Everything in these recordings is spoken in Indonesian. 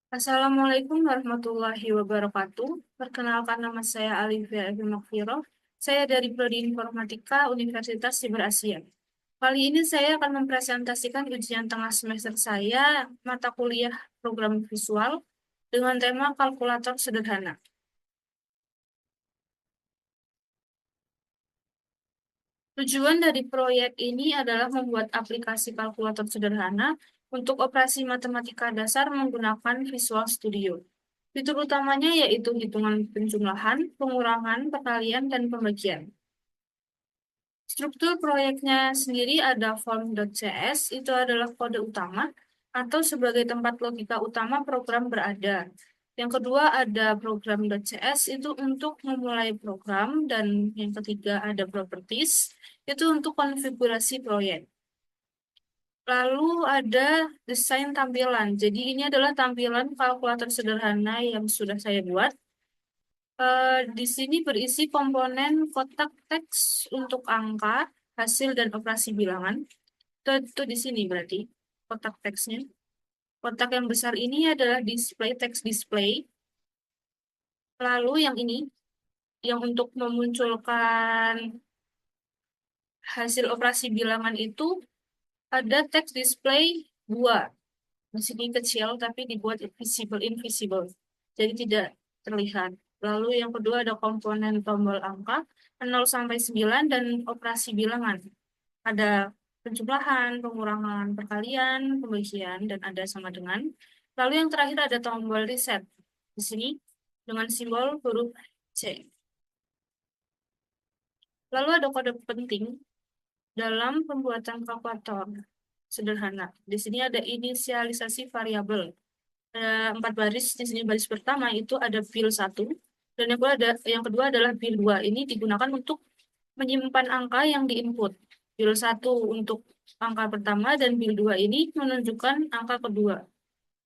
Assalamualaikum warahmatullahi wabarakatuh. Perkenalkan nama saya Alivia Evi Makfiro. Saya dari Prodi Informatika Universitas Siber Asia. Kali ini saya akan mempresentasikan ujian tengah semester saya, mata kuliah program visual, dengan tema kalkulator sederhana. Tujuan dari proyek ini adalah membuat aplikasi kalkulator sederhana untuk operasi matematika dasar menggunakan Visual Studio. Fitur utamanya yaitu hitungan penjumlahan, pengurangan, perkalian, dan pembagian. Struktur proyeknya sendiri ada form.cs, itu adalah kode utama atau sebagai tempat logika utama program berada. Yang kedua ada program.cs, itu untuk memulai program, dan yang ketiga ada properties, itu untuk konfigurasi proyek. Lalu ada desain tampilan. Jadi ini adalah tampilan kalkulator sederhana yang sudah saya buat. Di sini berisi komponen kotak teks untuk angka, hasil, dan operasi bilangan. Itu di sini berarti kotak teksnya. Kotak yang besar ini adalah display text display. Lalu yang ini, yang untuk memunculkan hasil operasi bilangan itu ada text display 2. Di sini kecil tapi dibuat visible invisible. Jadi tidak terlihat. Lalu yang kedua ada komponen tombol angka 0 sampai 9 dan operasi bilangan. Ada penjumlahan, pengurangan, perkalian, pembagian, dan ada sama dengan. Lalu yang terakhir ada tombol reset. Di sini dengan simbol huruf C. Lalu ada kode penting dalam pembuatan kalkulator sederhana. Di sini ada inisialisasi variabel. Ada 4 baris. Di sini baris pertama itu ada bil 1, dan yang kedua adalah bil 2. Ini digunakan untuk menyimpan angka yang diinput. Bil 1 untuk angka pertama dan bil 2 ini menunjukkan angka kedua.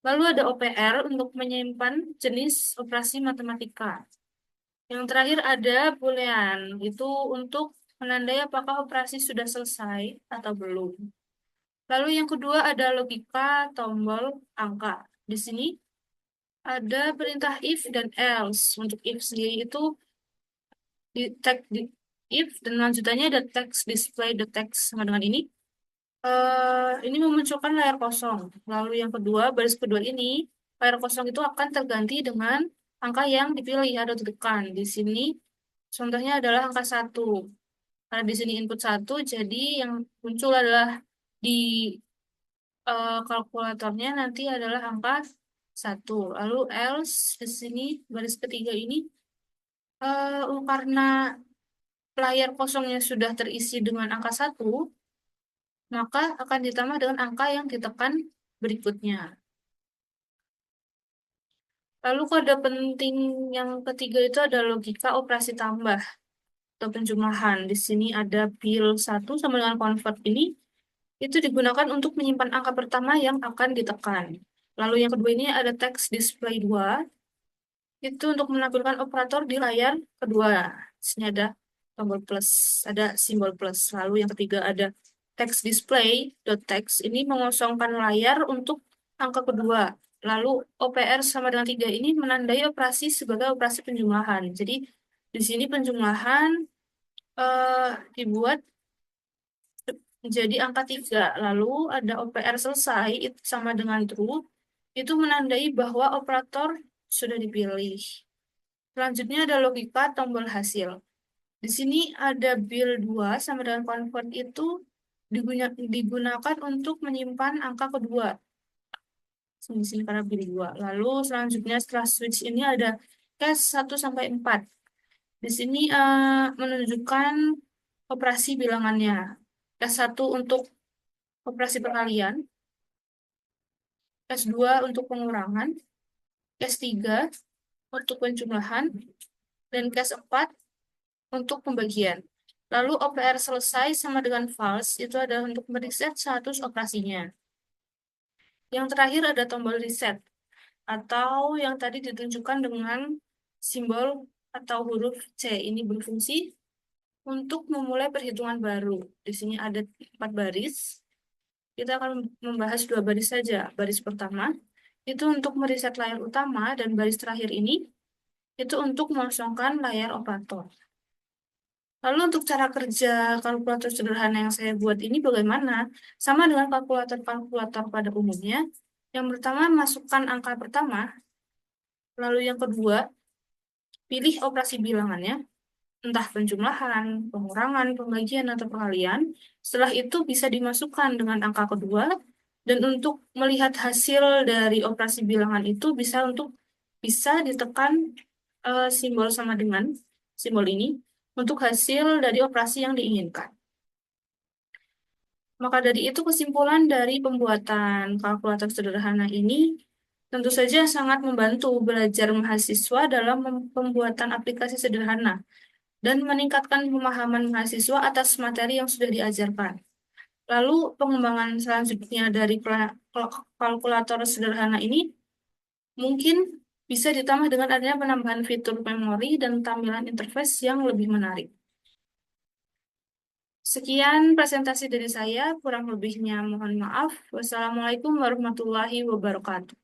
Lalu ada OPR untuk menyimpan jenis operasi matematika. Yang terakhir ada boolean, itu untuk menandai apakah operasi sudah selesai atau belum. Lalu yang kedua ada logika tombol angka. Di sini ada perintah if dan else. Untuk if sendiri itu di tag di if, dan lanjutannya ada text display the text sama dengan ini. Ini memunculkan layar kosong. Lalu yang kedua, baris kedua ini, layar kosong itu akan terganti dengan angka yang dipilih atau ditekan. Di sini contohnya adalah angka 1. Karena di sini input 1, jadi yang muncul adalah di kalkulatornya nanti adalah angka 1. Lalu else di sini baris ketiga ini, karena layar kosongnya sudah terisi dengan angka 1, maka akan ditambah dengan angka yang ditekan berikutnya. Lalu kode penting yang ketiga itu ada logika operasi tambah atau penjumlahan. Di sini ada bil 1 sama dengan convert ini, itu digunakan untuk menyimpan angka pertama yang akan ditekan. Lalu yang kedua ini ada text display 2, itu untuk menampilkan operator di layar kedua. Di sini ada tombol plus, ada simbol plus. Lalu yang ketiga ada text display dot text, ini mengosongkan layar untuk angka kedua. Lalu OPR sama dengan 3 ini menandai operasi sebagai operasi penjumlahan. Jadi di sini penjumlahan eh, dibuat menjadi angka 3. Lalu ada OPR selesai itu sama dengan true. Itu menandai bahwa operator sudah dipilih. Selanjutnya ada logika tombol hasil. Di sini ada bil 2 sama dengan convert itu digunakan untuk menyimpan angka kedua. Di sini karena bil 2. Lalu selanjutnya setelah switch ini ada case 1 sampai 4. Di sini menunjukkan operasi bilangannya. Case 1 untuk operasi perkalian, case 2 untuk pengurangan, case 3 untuk penjumlahan, dan case 4 untuk pembagian. Lalu OPR selesai sama dengan false, itu adalah untuk mereset status operasinya. Yang terakhir ada tombol reset, atau yang tadi ditunjukkan dengan simbol atau huruf C. Ini berfungsi untuk memulai perhitungan baru. Di sini ada 4 baris. Kita akan membahas 2 baris saja. Baris pertama itu untuk mereset layar utama, dan baris terakhir ini itu untuk mengosongkan layar operator. Lalu untuk cara kerja kalkulator sederhana yang saya buat ini bagaimana? Sama dengan kalkulator-kalkulator pada umumnya. Yang pertama, masukkan angka pertama. Lalu yang kedua, pilih operasi bilangannya, entah penjumlahan, pengurangan, pembagian, atau perkalian. Setelah itu bisa dimasukkan dengan angka kedua, dan untuk melihat hasil dari operasi bilangan itu bisa ditekan simbol sama dengan simbol ini untuk hasil dari operasi yang diinginkan. Maka dari itu kesimpulan dari pembuatan kalkulator sederhana ini tentu saja sangat membantu belajar mahasiswa dalam pembuatan aplikasi sederhana dan meningkatkan pemahaman mahasiswa atas materi yang sudah diajarkan. Lalu pengembangan selanjutnya dari kalkulator sederhana ini mungkin bisa ditambah dengan adanya penambahan fitur memori dan tampilan interface yang lebih menarik. Sekian presentasi dari saya, kurang lebihnya mohon maaf. Wassalamualaikum warahmatullahi wabarakatuh.